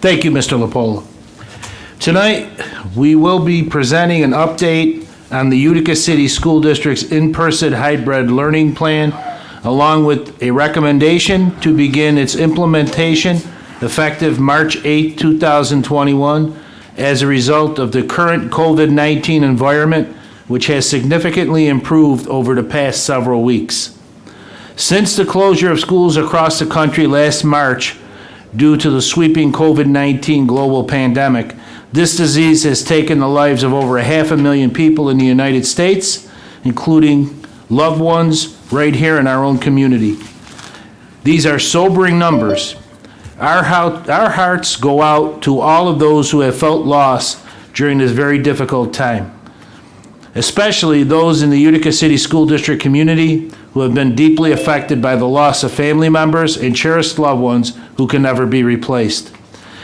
Thank you, Mr. Lapola. Tonight, we will be presenting an update on the Utica City School District's in-person hybrid learning plan, along with a recommendation to begin its implementation effective March 8, 2021, as a result of the current COVID-19 environment, which has significantly improved over the past several weeks. Since the closure of schools across the country last March due to the sweeping COVID-19 global pandemic, this disease has taken the lives of over 500,000 people in the United States, including loved ones right here in our own community. These are sobering numbers. Our hearts go out to all of those who have felt loss during this very difficult time, especially those in the Utica City School District community who have been deeply affected by the loss of family members and cherished loved ones who can never be replaced.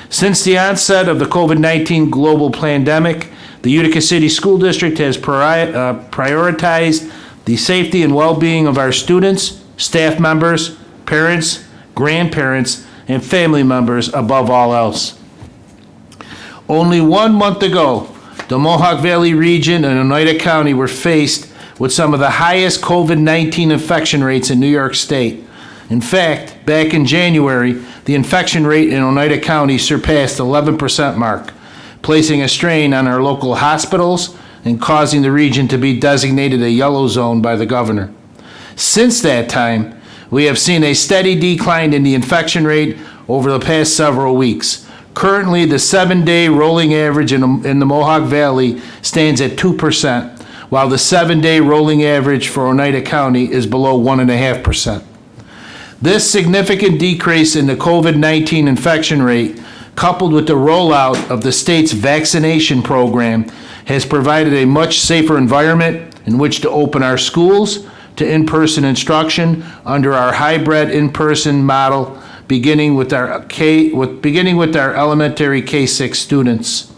Since the onset of the COVID-19 global pandemic, the Utica City School District has prioritized the safety and well-being of our students, staff members, parents, grandparents, and family members above all else. Only 1 month ago, the Mohawk Valley region and Oneida County were faced with some of the highest COVID-19 infection rates in New York State. In fact, back in January, the infection rate in Oneida County surpassed the 11% mark, placing a strain on our local hospitals and causing the region to be designated a yellow zone by the governor. Since that time, we have seen a steady decline in the infection rate over the past several weeks. Currently, the 7-day rolling average in the Mohawk Valley stands at 2%, while the 7-day rolling average for Oneida County is below 1.5%. This significant decrease in the COVID-19 infection rate, coupled with the rollout of the state's vaccination program, has provided a much safer environment in which to open our schools to in-person instruction under our hybrid in-person model, beginning with our elementary K-6 students.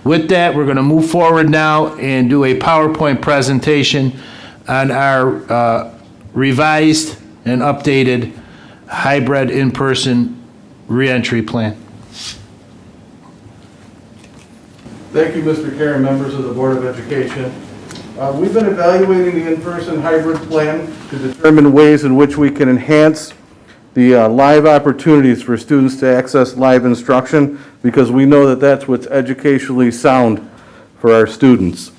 With that, we're going to move forward now and do a PowerPoint presentation on our revised and updated hybrid in-person reentry plan. Thank you, Mr. Karam, members of the Board of Education. We've been evaluating the in-person hybrid plan to determine ways in which we can enhance the live opportunities for students to access live instruction, because we know that that's what's educationally sound for our students.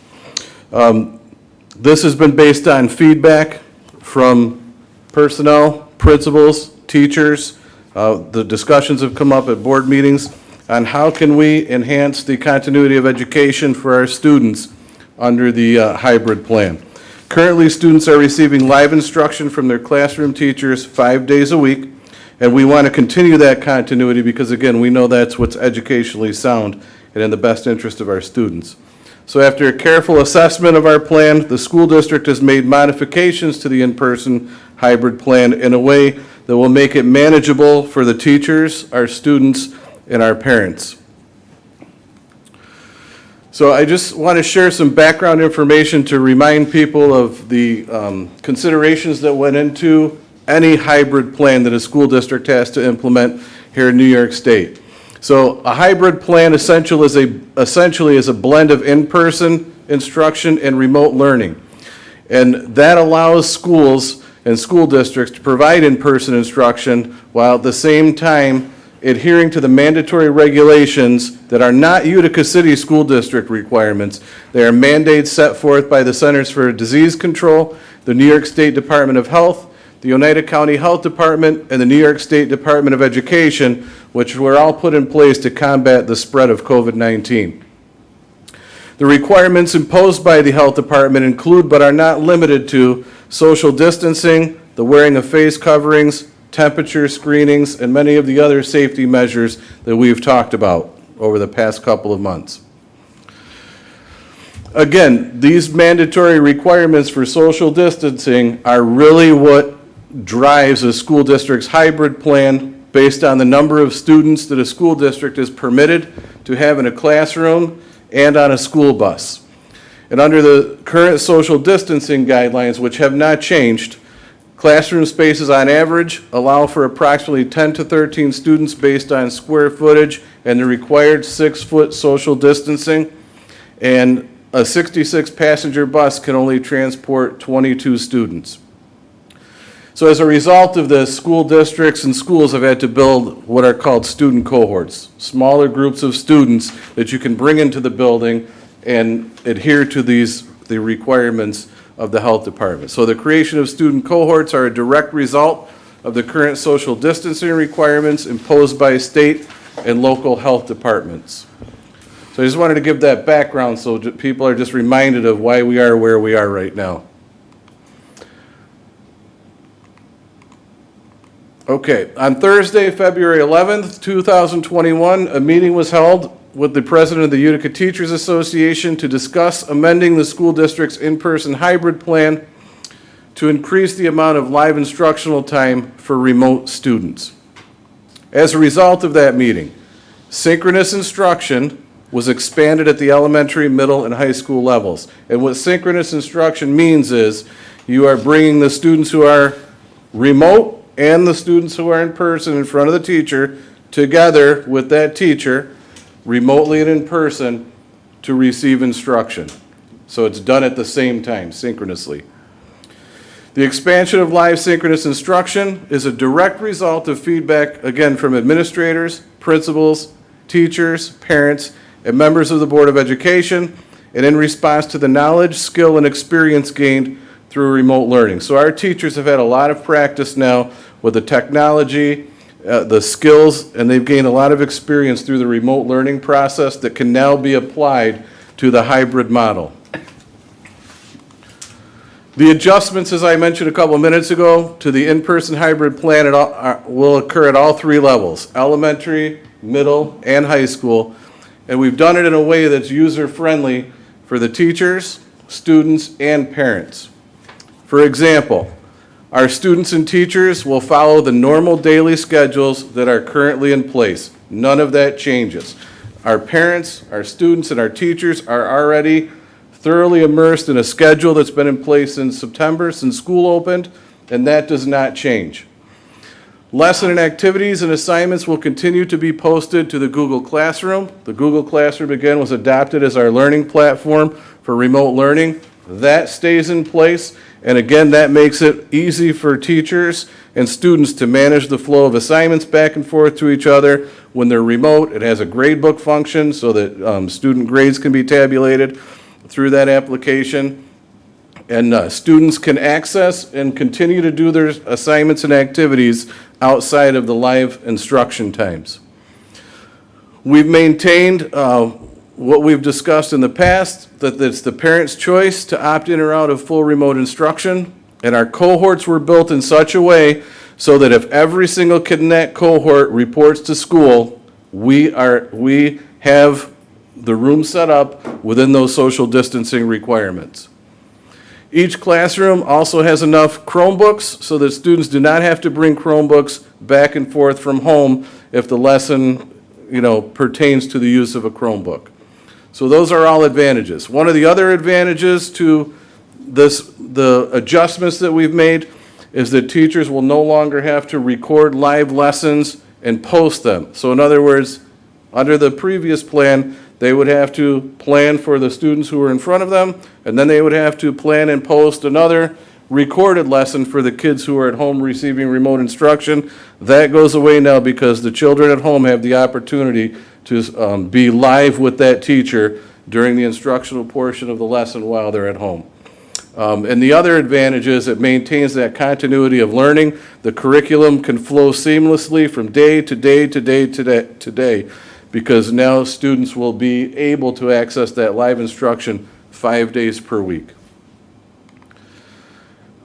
This has been based on feedback from personnel, principals, teachers. The discussions have come up at board meetings on how can we enhance the continuity of education for our students under the hybrid plan. Currently, students are receiving live instruction from their classroom teachers 5 days a week, and we want to continue that continuity because, again, we know that's what's educationally sound and in the best interest of our students. So after a careful assessment of our plan, the school district has made modifications to the in-person hybrid plan in a way that will make it manageable for the teachers, our students, and our parents. So I just want to share some background information to remind people of the considerations that went into any hybrid plan that a school district has to implement here in New York State. So a hybrid plan essentially is a blend of in-person instruction and remote learning. And that allows schools and school districts to provide in-person instruction while at the same time adhering to the mandatory regulations that are not Utica City School District requirements. They are mandates set forth by the Centers for Disease Control, the New York State Department of Health, the Oneida County Health Department, and the New York State Department of Education, which were all put in place to combat the spread of COVID-19. The requirements imposed by the Health Department include, but are not limited to, social distancing, the wearing of face coverings, temperature screenings, and many of the other safety measures that we've talked about over the past couple of months. Again, these mandatory requirements for social distancing are really what drives a school district's hybrid plan based on the number of students that a school district is permitted to have in a classroom and on a school bus. And under the current social distancing guidelines, which have not changed, Classroom spaces on average allow for approximately 10 to 13 students based on square footage and the required 6-foot social distancing. And a 66-passenger bus can only transport 22 students. So as a result of this, school districts and schools have had to build what are called student cohorts, smaller groups of students that you can bring into the building and adhere to the requirements of the health department. So the creation of student cohorts are a direct result of the current social distancing requirements imposed by state and local health departments. So I just wanted to give that background so people are just reminded of why we are where we are right now. Okay, on Thursday, February 11th, 2021, a meeting was held with the president of the Utica Teachers Association to discuss amending the school district's in-person hybrid plan to increase the amount of live instructional time for remote students. As a result of that meeting, synchronous instruction was expanded at the elementary, middle, and high school levels. And what synchronous instruction means is you are bringing the students who are remote and the students who are in person in front of the teacher together with that teacher, remotely and in person, to receive instruction. So it's done at the same time, synchronously. The expansion of live synchronous instruction is a direct result of feedback, again, from administrators, principals, teachers, parents, and members of the Board of Education, and in response to the knowledge, skill, and experience gained through remote learning. So our teachers have had a lot of practice now with the technology, the skills, and they've gained a lot of experience through the remote learning process that can now be applied to the hybrid model. The adjustments, as I mentioned a couple of minutes ago, to the in-person hybrid plan will occur at all three levels, elementary, middle, and high school. And we've done it in a way that's user-friendly for the teachers, students, and parents. For example, our students and teachers will follow the normal daily schedules that are currently in place. None of that changes. Our parents, our students, and our teachers are already thoroughly immersed in a schedule that's been in place since September, since school opened, and that does not change. Lesson and activities and assignments will continue to be posted to the Google Classroom. The Google Classroom, again, was adopted as our learning platform for remote learning. That stays in place, and again, that makes it easy for teachers and students to manage the flow of assignments back and forth to each other. When they're remote, it has a gradebook function so that student grades can be tabulated through that application. And students can access and continue to do their assignments and activities outside of the live instruction times. We've maintained what we've discussed in the past, that it's the parent's choice to opt in or out of full remote instruction. And our cohorts were built in such a way so that if every single kid in that cohort reports to school, we have the room set up within those social distancing requirements. Each classroom also has enough Chromebooks so that students do not have to bring Chromebooks back and forth from home if the lesson, pertains to the use of a Chromebook. So those are all advantages. One of the other advantages to the adjustments that we've made is that teachers will no longer have to record live lessons and post them. So in other words, under the previous plan, they would have to plan for the students who were in front of them, and then they would have to plan and post another recorded lesson for the kids who are at home receiving remote instruction. That goes away now because the children at home have the opportunity to be live with that teacher during the instructional portion of the lesson while they're at home. And the other advantage is it maintains that continuity of learning. The curriculum can flow seamlessly from day to day to day to day, because now students will be able to access that live instruction 5 days per week.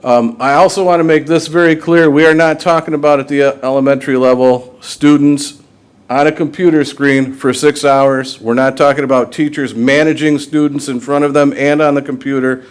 I also want to make this very clear. We are not talking about at the elementary level students on a computer screen for 6 hours. We're not talking about teachers managing students in front of them and on the computer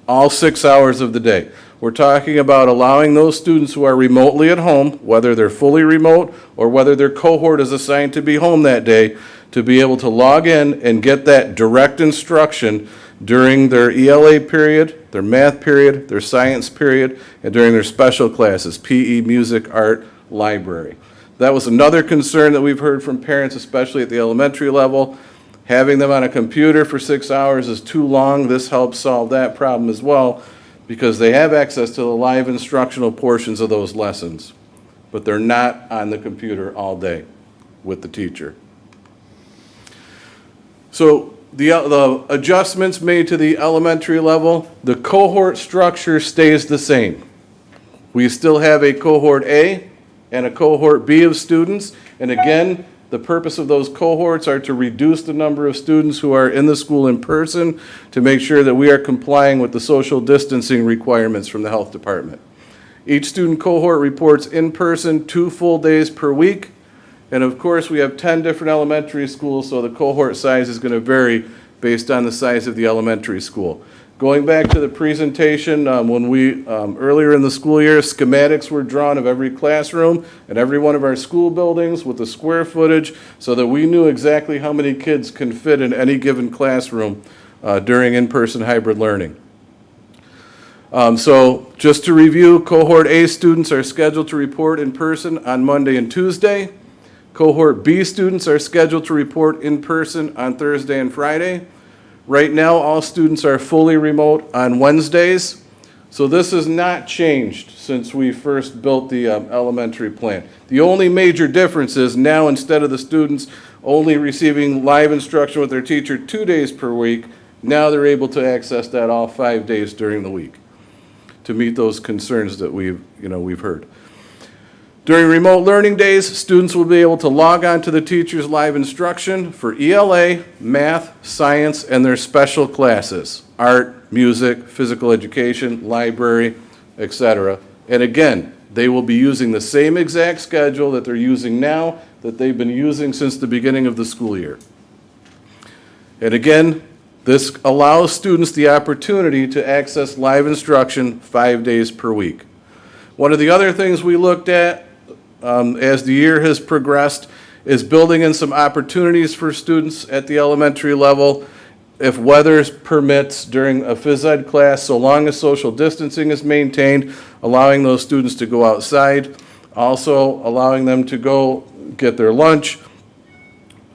all 6 hours of the day. We're talking about allowing those students who are remotely at home, whether they're fully remote or whether their cohort is assigned to be home that day, to be able to log in and get that direct instruction during their ELA period, their math period, their science period, and during their special classes, PE, music, art, library. That was another concern that we've heard from parents, especially at the elementary level. Having them on a computer for 6 hours is too long. This helps solve that problem as well, because they have access to the live instructional portions of those lessons, but they're not on the computer all day with the teacher. So the adjustments made to the elementary level, the cohort structure stays the same. We still have a cohort A and a cohort B of students, and again, the purpose of those cohorts are to reduce the number of students who are in the school in person to make sure that we are complying with the social distancing requirements from the health department. Each student cohort reports in person 2 full days per week. And of course, we have 10 different elementary schools, so the cohort size is going to vary based on the size of the elementary school. Going back to the presentation, when we, earlier in the school year, schematics were drawn of every classroom and every one of our school buildings with the square footage so that we knew exactly how many kids can fit in any given classroom during in-person hybrid learning. So just to review, cohort A students are scheduled to report in person on Monday and Tuesday. Cohort B students are scheduled to report in person on Thursday and Friday. Right now, all students are fully remote on Wednesdays. So this has not changed since we first built the elementary plan. The only major difference is now, instead of the students only receiving live instruction with their teacher 2 days per week, now they're able to access that all 5 days during the week to meet those concerns that we've heard. During remote learning days, students will be able to log on to the teacher's live instruction for ELA, math, science, and their special classes, art, music, physical education, library, etc. And again, they will be using the same exact schedule that they're using now, that they've been using since the beginning of the school year. And again, this allows students the opportunity to access live instruction 5 days per week. One of the other things we looked at as the year has progressed is building in some opportunities for students at the elementary level if weather permits during a phys ed class, so long as social distancing is maintained, allowing those students to go outside, also allowing them to go get their lunch.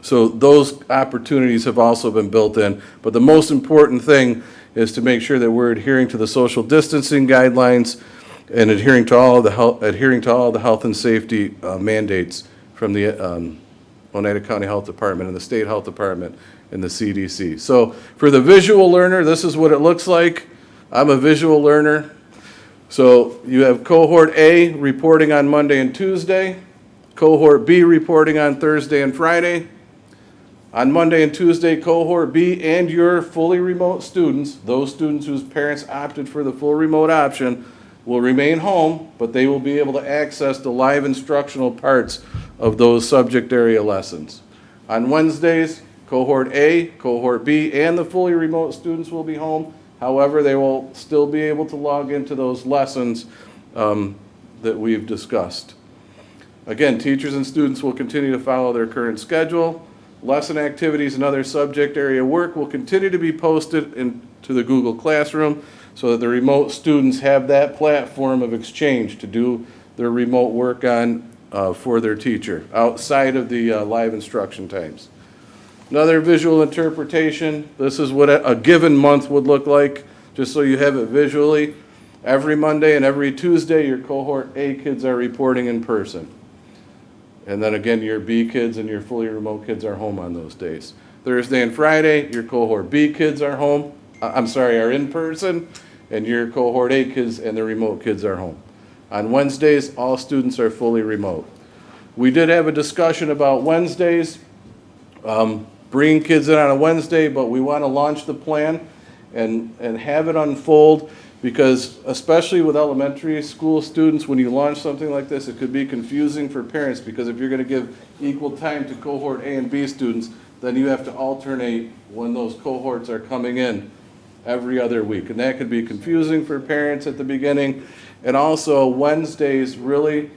So those opportunities have also been built in. But the most important thing is to make sure that we're adhering to the social distancing guidelines and adhering to all of the health and safety mandates from the Oneida County Health Department and the State Health Department and the CDC. So for the visual learner, this is what it looks like. I'm a visual learner. So you have cohort A reporting on Monday and Tuesday, cohort B reporting on Thursday and Friday. On Monday and Tuesday, cohort B and your fully remote students, those students whose parents opted for the full remote option, will remain home, but they will be able to access the live instructional parts of those subject area lessons. On Wednesdays, cohort A, cohort B, and the fully remote students will be home. However, they will still be able to log into those lessons that we've discussed. Again, teachers and students will continue to follow their current schedule. Lesson activities and other subject area work will continue to be posted into the Google Classroom so that the remote students have that platform of exchange to do their remote work on for their teacher outside of the live instruction times. Another visual interpretation, this is what a given month would look like, just so you have it visually. Every Monday and every Tuesday, your cohort A kids are reporting in person. And then again, your B kids and your fully remote kids are home on those days. Thursday and Friday, your cohort B kids are are in person, and your cohort A kids and the remote kids are home. On Wednesdays, all students are fully remote. We did have a discussion about Wednesdays, bringing kids in on a Wednesday, but we want to launch the plan and have it unfold, because especially with elementary school students, when you launch something like this, it could be confusing for parents, because if you're going to give equal time to cohort A and B students, then you have to alternate when those cohorts are coming in every other week. And that could be confusing for parents at the beginning. And also Wednesdays, really,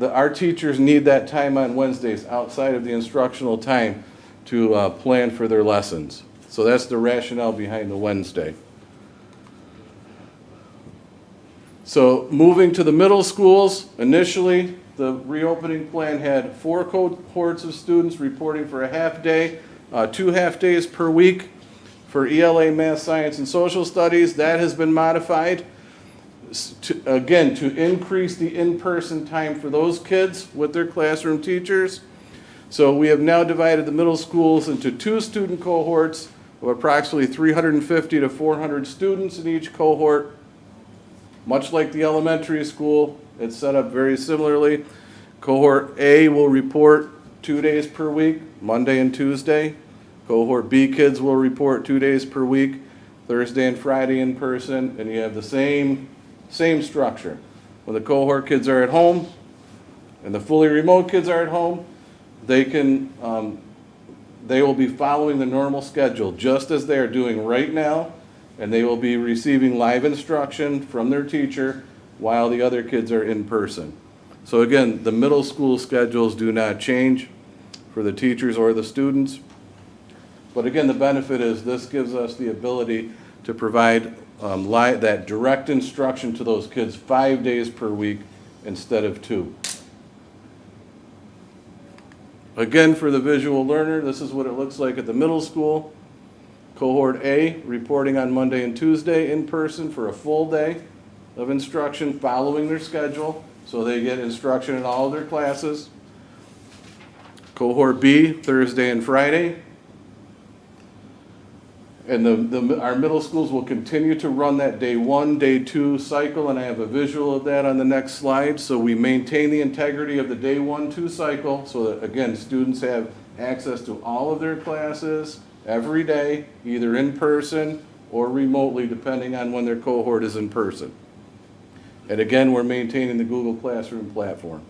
our teachers need that time on Wednesdays outside of the instructional time to plan for their lessons. So that's the rationale behind the Wednesday. So moving to the middle schools, initially, the reopening plan had 4 cohorts of students reporting for a half day, 2 half days per week. For ELA, Math, Science, and Social Studies, that has been modified, again, to increase the in-person time for those kids with their classroom teachers. So we have now divided the middle schools into 2 student cohorts of approximately 350 to 400 students in each cohort. Much like the elementary school, it's set up very similarly. Cohort A will report 2 days per week, Monday and Tuesday. Cohort B kids will report 2 days per week, Thursday and Friday in person, and you have the same structure. When the cohort kids are at home and the fully remote kids are at home, they will be following the normal schedule just as they are doing right now, and they will be receiving live instruction from their teacher while the other kids are in person. So again, the middle school schedules do not change for the teachers or the students. But again, the benefit is this gives us the ability to provide that direct instruction to those kids 5 days per week instead of 2. Again, for the visual learner, this is what it looks like at the middle school. Cohort A reporting on Monday and Tuesday in person for a full day of instruction following their schedule, so they get instruction in all of their classes. Cohort B, Thursday and Friday. And our middle schools will continue to run that day 1, day 2 cycle, and I have a visual of that on the next slide. So we maintain the integrity of the day 1, 2 cycle so that, again, students have access to all of their classes every day, either in person or remotely, depending on when their cohort is in person. And again, we're maintaining the Google Classroom platform.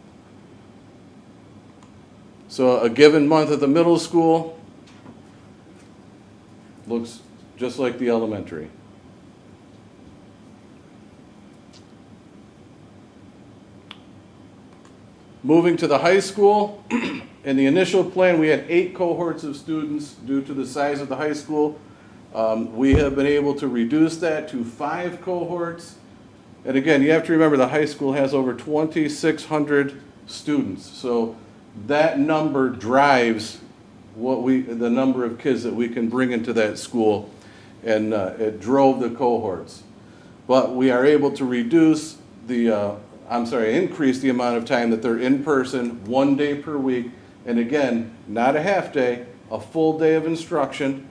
So a given month at the middle school looks just like the elementary. Moving to the high school, in the initial plan we had 8 cohorts of students due to the size of the high school. We have been able to reduce that to 5 cohorts. And again, you have to remember the high school has over 2,600 students. So that number drives the number of kids that we can bring into that school, and it drove the cohorts. But we are able to increase the amount of time that they're in person 1 day per week, and again, not a half day, a full day of instruction.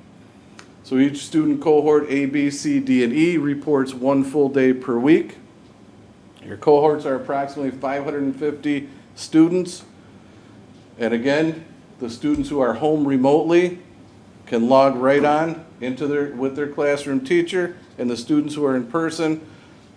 So each student cohort A, B, C, D, and E reports 1 full day per week. Your cohorts are approximately 550 students, and again, the students who are home remotely can log right on with their classroom teacher, and the students who are in person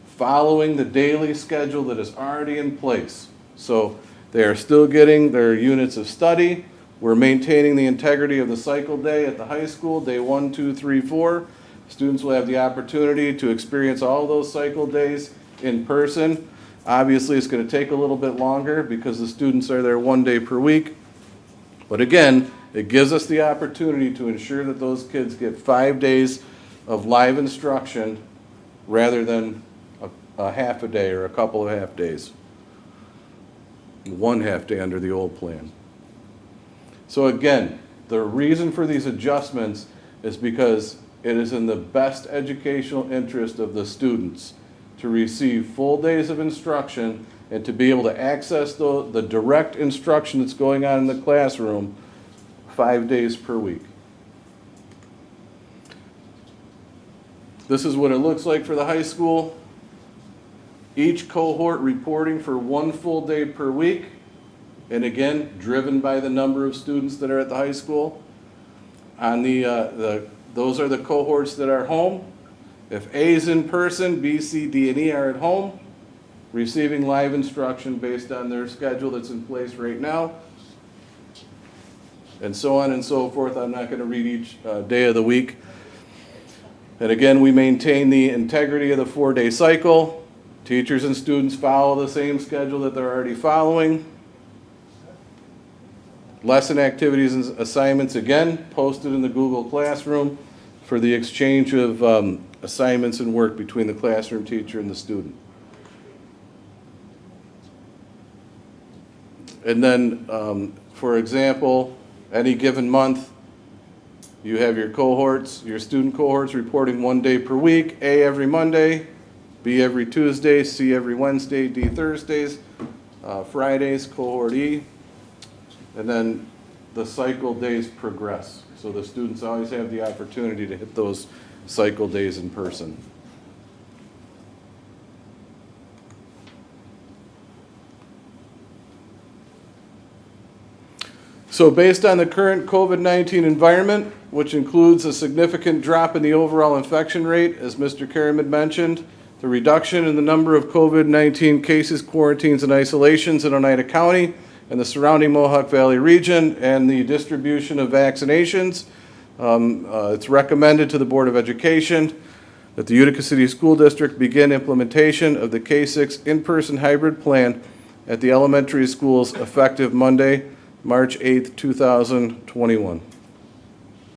following the daily schedule that is already in place. So they are still getting their units of study. We're maintaining the integrity of the cycle day at the high school, day 1, 2, 3, 4. Students will have the opportunity to experience all those cycle days in person. Obviously, it's going to take a little bit longer because the students are there 1 day per week. But again, it gives us the opportunity to ensure that those kids get 5 days of live instruction rather than a half a day or a couple of half days. 1 half day under the old plan. So again, the reason for these adjustments is because it is in the best educational interest of the students to receive full days of instruction and to be able to access the direct instruction that's going on in the classroom 5 days per week. This is what it looks like for the high school. Each cohort reporting for 1 full day per week, and again, driven by the number of students that are at the high school. On those are the cohorts that are home. If A is in person, B, C, D, and E are at home, receiving live instruction based on their schedule that's in place right now, and so on and so forth. I'm not going to read each day of the week. And again, we maintain the integrity of the 4-day cycle. Teachers and students follow the same schedule that they're already following. Lesson activities and assignments, again, posted in the Google Classroom. for the exchange of assignments and work between the classroom teacher and the student. And then, for example, any given month, you have your cohorts, your student cohorts reporting 1 day per week, A every Monday, B every Tuesday, C every Wednesday, D Thursdays, Fridays, cohort E, and then the cycle days progress. So the students always have the opportunity to hit those cycle days in person. So based on the current COVID-19 environment, which includes a significant drop in the overall infection rate, as Mr. Karam had mentioned, the reduction in the number of COVID-19 cases, quarantines, and isolations in Oneida County and the surrounding Mohawk Valley region, and the distribution of vaccinations, it's recommended to the Board of Education that the Utica City School District begin implementation of the K-6 in-person hybrid plan at the elementary schools effective Monday, March 8th, 2021.